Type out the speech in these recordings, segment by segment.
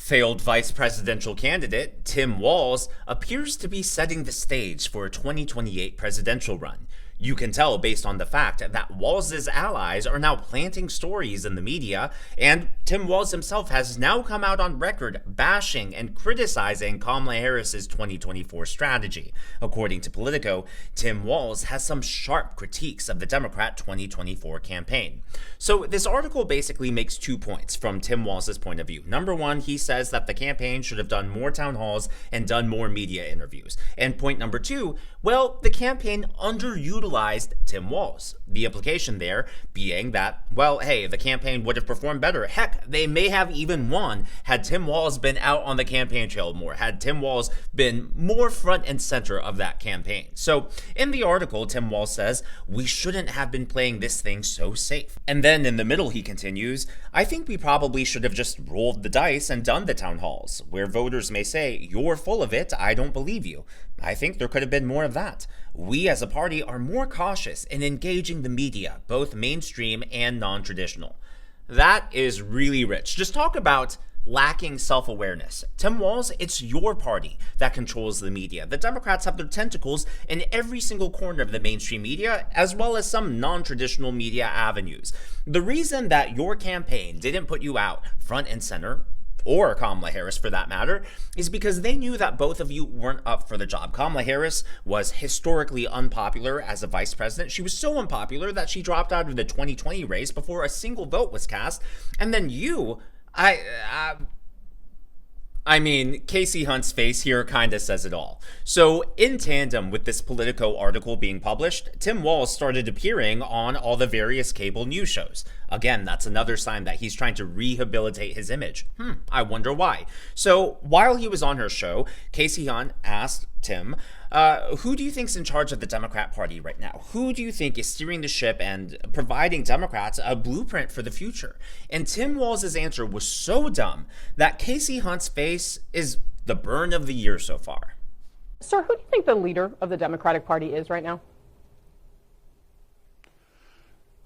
Failed vice presidential candidate Tim Walz appears to be setting the stage for a 2028 presidential run. You can tell based on the fact that Walz's allies are now planting stories in the media, and Tim Walz himself has now come out on record bashing and criticizing Kamala Harris's 2024 strategy. According to Politico, Tim Walz has some sharp critiques of the Democrat 2024 campaign. So this article basically makes 2 points from Tim Walz's point of view. Number one, he says that the campaign should have done more town halls and done more media interviews. And point number two, well, the campaign underutilized Tim Walz. The implication there being that, well, hey, the campaign would have performed better. Heck, they may have even won had Tim Walz been out on the campaign trail more, had Tim Walz been more front and center of that campaign. So in the article, Tim Walz says, we shouldn't have been playing this thing so safe. And then in the middle, he continues, I think we probably should have just rolled the dice and done the town halls, where voters may say, you're full of it, I don't believe you. I think there could have been more of that. We as a party are more cautious in engaging the media, both mainstream and non-traditional. That is really rich. Just talk about lacking self-awareness. Tim Walz, it's your party that controls the media. The Democrats have their tentacles in every single corner of the mainstream media, as well as some non-traditional media avenues. The reason that your campaign didn't put you out front and center, or Kamala Harris for that matter, is because they knew that both of you weren't up for the job. Kamala Harris was historically unpopular as a vice president. She was so unpopular that she dropped out of the 2020 race before a single vote was cast. And then you, I mean, Casey Hunt's face here kind of says it all. So in tandem with this Politico article being published, Tim Walz started appearing on all the various cable news shows. Again, that's another sign that he's trying to rehabilitate his image. I wonder why. So while he was on her show, Casey Hunt asked Tim, who do you think's in charge of the Democrat Party right now? Who do you think is steering the ship and providing Democrats a blueprint for the future? And Tim Walz's answer was so dumb that Casey Hunt's face is the burn of the year so far. Sir, who do you think the leader of the Democratic Party is right now?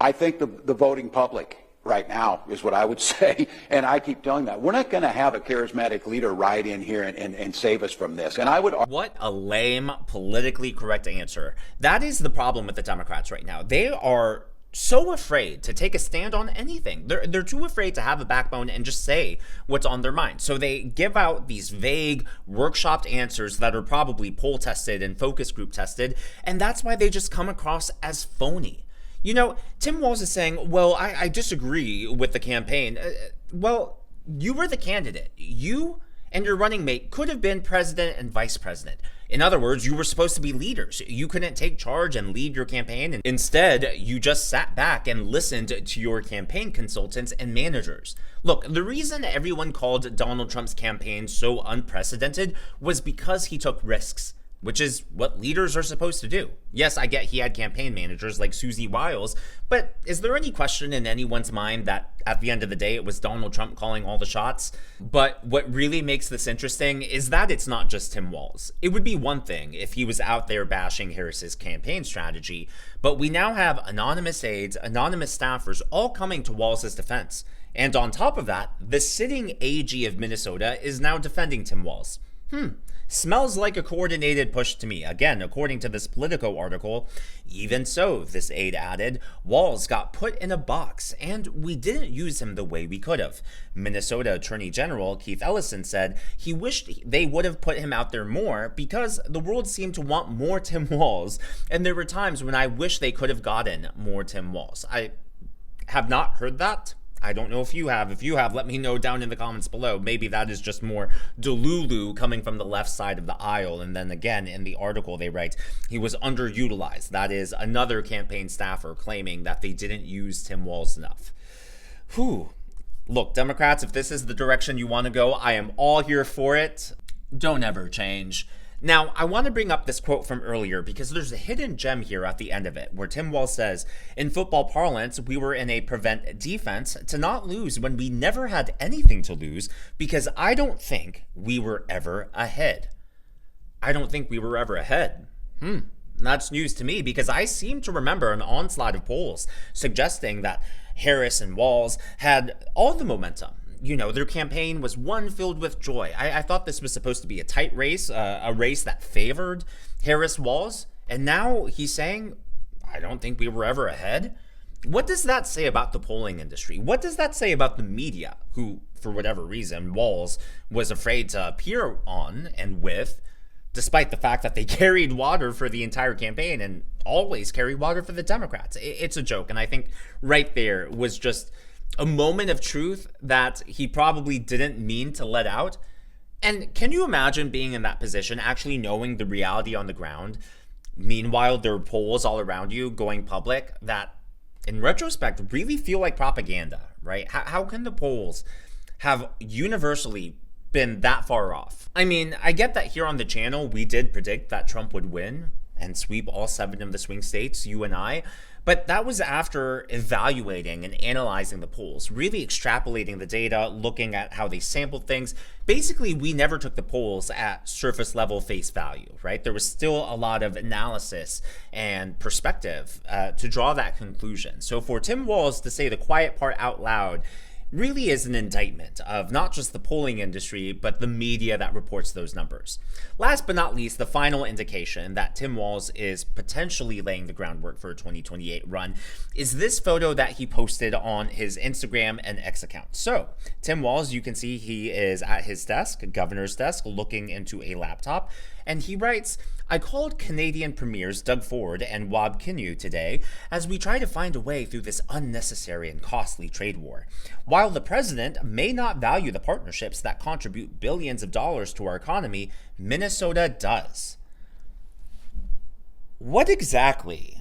I think the voting public right now is what I would say, and I keep telling that. We're not going to have a charismatic leader ride in here and save us from this. And I would... What a lame, politically correct answer. That is the problem with the Democrats right now. They are so afraid to take a stand on anything. They're too afraid to have a backbone and just say what's on their mind. So they give out these vague, workshopped answers that are probably poll tested and focus group tested, and that's why they just come across as phony. You know, Tim Walz is saying, well, I disagree with the campaign. Well, you were the candidate. You and your running mate could have been president and vice president. In other words, you were supposed to be leaders. You couldn't take charge and lead your campaign. And instead, you just sat back and listened to your campaign consultants and managers. Look, the reason everyone called Donald Trump's campaign so unprecedented was because he took risks, which is what leaders are supposed to do. Yes, I get he had campaign managers like Susie Wiles, but is there any question in anyone's mind that at the end of the day, it was Donald Trump calling all the shots? But what really makes this interesting is that it's not just Tim Walz. It would be one thing if he was out there bashing Harris's campaign strategy, but we now have anonymous aides, anonymous staffers, all coming to Walz's defense. And on top of that, the sitting AG of Minnesota is now defending Tim Walz. Smells like a coordinated push to me. Again, according to this Politico article, even so, this aide added, Walz got put in a box, and we didn't use him the way we could have. Minnesota Attorney General Keith Ellison said he wished they would have put him out there more because the world seemed to want more Tim Walz, and there were times when I wish they could have gotten more Tim Walz. I have not heard that. I don't know if you have. If you have, let me know down in the comments below. Maybe that is just more delulu coming from the left side of the aisle. And then again, in the article they write, he was underutilized. That is another campaign staffer claiming that they didn't use Tim Walz enough. Look, Democrats, if this is the direction you want to go, I am all here for it. Don't ever change. Now, I want to bring up this quote from earlier because there's a hidden gem here at the end of it, where Tim Walz says, in football parlance, we were in a prevent defense to not lose when we never had anything to lose because I don't think we were ever ahead. I don't think we were ever ahead. That's news to me because I seem to remember an onslaught of polls suggesting that Harris and Walz had all the momentum. you know, their campaign was one filled with joy. I thought this was supposed to be a tight race, a race that favored Harris-Walz. And now he's saying, I don't think we were ever ahead. What does that say about the polling industry? What does that say about the media, who, for whatever reason, Walz was afraid to appear on and with, despite the fact that they carried water for the entire campaign and always carry water for the Democrats? It's a joke. And I think right there was just a moment of truth that he probably didn't mean to let out. And can you imagine being in that position, actually knowing the reality on the ground? Meanwhile, there are polls all around you going public that, in retrospect, really feel like propaganda, right? How can the polls have universally been that far off? I mean, I get that here on the channel, we did predict that Trump would win and sweep all 7 of the swing states, you and I. But that was after evaluating and analyzing the polls, really extrapolating the data, looking at how they sampled things. Basically, we never took the polls at surface level face value, right? There was still a lot of analysis and perspective to draw that conclusion. So for Tim Walz to say the quiet part out loud really is an indictment of not just the polling industry, but the media that reports those numbers. Last but not least, the final indication that Tim Walz is potentially laying the groundwork for a 2028 run is this photo that he posted on his Instagram and X account. So Tim Walz, you can see he is at his desk, governor's desk, looking into a laptop, and he writes, I called Canadian Premiers Doug Ford and Wab Kinew today as we try to find a way through this unnecessary and costly trade war. While the president may not value the partnerships that contribute billions of dollars to our economy, Minnesota does. What exactly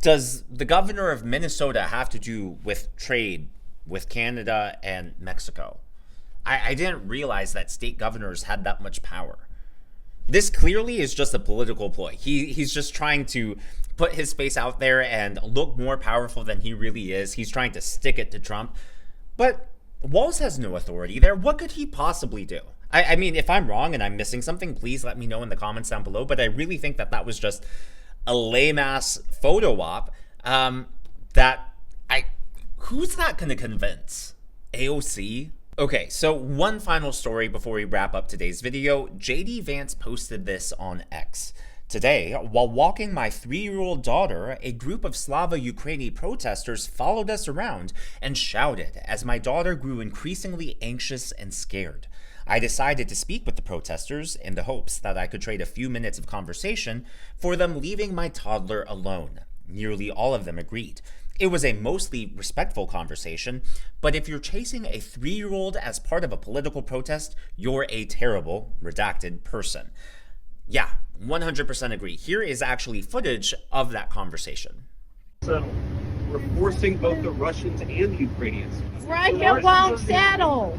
does the governor of Minnesota have to do with trade with Canada and Mexico? I didn't realize that state governors had that much power. This clearly is just a political ploy. He's just trying to put his face out there and look more powerful than he really is. He's trying to stick it to Trump. But Walz has no authority there. What could he possibly do? I mean, if I'm wrong and I'm missing something, please let me know in the comments down below. But I really think that was just a lame-ass photo op who's that going to convince? AOC? Okay, so one final story before we wrap up today's video. JD Vance posted this on X. Today, while walking my 3-year-old daughter, a group of Slava Ukraini protesters followed us around and shouted as my daughter grew increasingly anxious and scared. I decided to speak with the protesters in the hopes that I could trade a few minutes of conversation for them leaving my toddler alone. Nearly all of them agreed. It was a mostly respectful conversation, but if you're chasing a 3-year-old as part of a political protest, you're a terrible, redacted person. Yeah, 100% agree. Here is actually footage of that conversation. Settle. We're forcing both the Russians and the Ukrainians. Russia won't settle.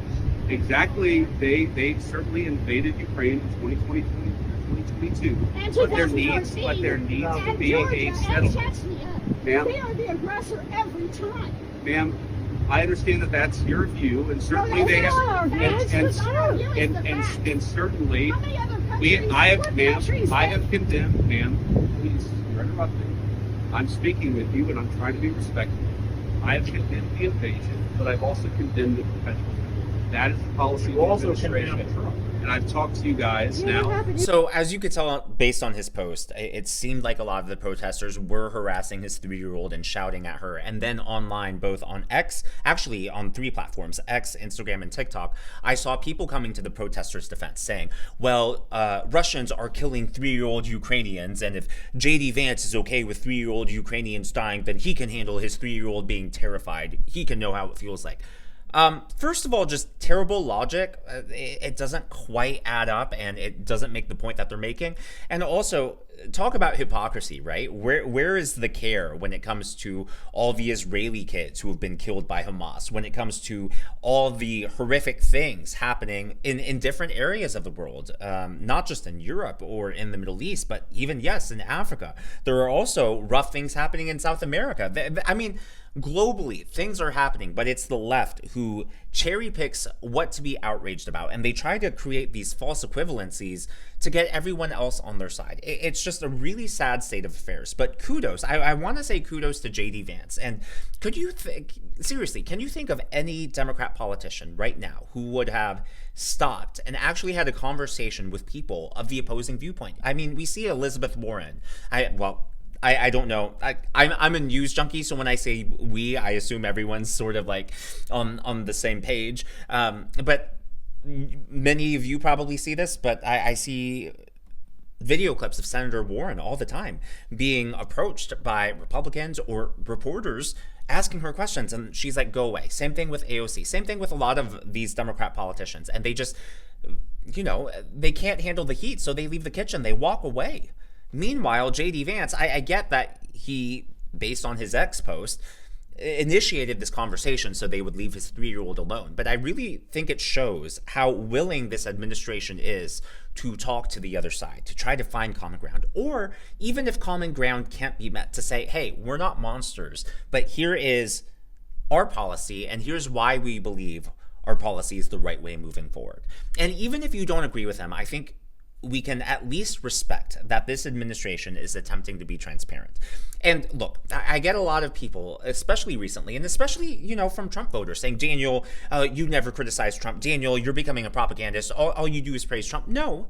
Exactly. They certainly invaded Ukraine in 2022. And But there needs to be a settlement. Ma'am? They are the aggressor every time. Ma'am, I understand that that's your view, and certainly they have, and certainly How many other countries? I have condemned, ma'am, please, you're interrupting. I'm speaking with you, and I'm trying to be respectful. I have condemned the invasion, but I've also condemned the perpetual. That is the policy of the administration. And I've talked to you guys now. So as you could tell based on his post, it seemed like a lot of the protesters were harassing his 3-year-old and shouting at her. And then online, both on X, actually on 3 platforms, X, Instagram, and TikTok, I saw people coming to the protesters' defense saying, well, Russians are killing 3-year-old Ukrainians. And if JD Vance is okay with 3-year-old Ukrainians dying, then he can handle his 3-year-old being terrified. He can know how it feels like. First of all, just terrible logic. It doesn't quite add up, and it doesn't make the point that they're making. And also, talk about hypocrisy, right? Where is the care when it comes to all the Israeli kids who have been killed by Hamas, when it comes to all the horrific things happening in different areas of the world, not just in Europe or in the Middle East, but even, yes, in Africa. There are also rough things happening in South America. I mean, globally, things are happening, but it's the left who cherry picks what to be outraged about, and they try to create these false equivalencies to get everyone else on their side. It's just a really sad state of affairs. But kudos, I want to say kudos to JD Vance. And could you think, seriously, can you think of any Democrat politician right now who would have stopped and actually had a conversation with people of the opposing viewpoint? I mean, we see Elizabeth Warren. I don't know. I'm a news junkie, so when I say we, I assume everyone's sort of like on the same page. But many of you probably see this, but I see video clips of Senator Warren all the time being approached by Republicans or reporters asking her questions, and she's like, go away. Same thing with AOC. Same thing with a lot of these Democrat politicians, and they just, they can't handle the heat, so they leave the kitchen. They walk away. Meanwhile, J.D. Vance, I get that he, based on his X post, initiated this conversation so they would leave his 3-year-old alone. But I really think it shows how willing this administration is to talk to the other side, to try to find common ground. Or even if common ground can't be met, to say, hey, we're not monsters, but here is our policy, and here's why we believe our policy is the right way moving forward. And even if you don't agree with him, I think we can at least respect that this administration is attempting to be transparent. And look, I get a lot of people, especially recently, and especially, from Trump voters saying, Daniel, you never criticize Trump. Daniel, you're becoming a propagandist. All you do is praise Trump. No,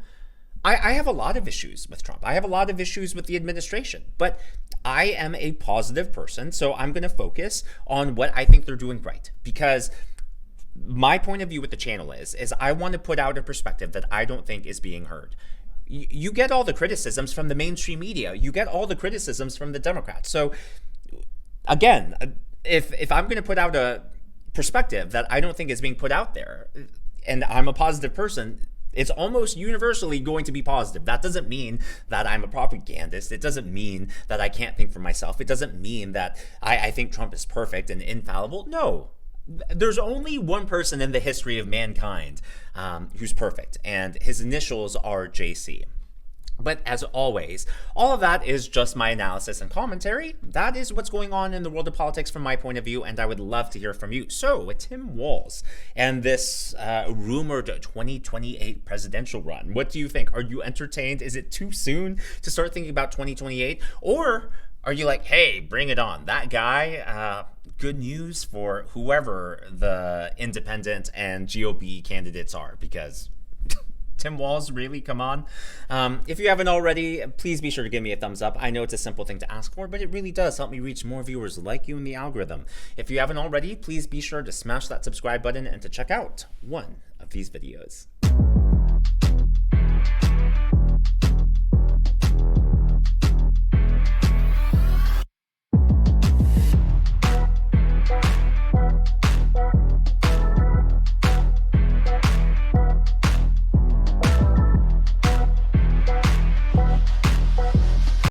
I have a lot of issues with Trump. I have a lot of issues with the administration, but I am a positive person. So I'm going to focus on what I think they're doing right, because my point of view with the channel is I want to put out a perspective that I don't think is being heard. You get all the criticisms from the mainstream media. You get all the criticisms from the Democrats. So again, if I'm going to put out a perspective that I don't think is being put out there, and I'm a positive person, it's almost universally going to be positive. That doesn't mean that I'm a propagandist. It doesn't mean that I can't think for myself. It doesn't mean that I think Trump is perfect and infallible. No. There's only one person in the history of mankind who's perfect, and his initials are JC. But as always, all of that is just my analysis and commentary. That is what's going on in the world of politics from my point of view, and I would love to hear from you. So, with Tim Walz and this rumored 2028 presidential run, what do you think? Are you entertained? Is it too soon to start thinking about 2028? Or are you like, hey, bring it on? That guy, good news for whoever the independent and GOP candidates are, because Tim Walz, really? Come on. If you haven't already, please be sure to give me a thumbs up. I know it's a simple thing to ask for, but it really does help me reach more viewers like you in the algorithm. If you haven't already, please be sure to smash that subscribe button and to check out one of these videos.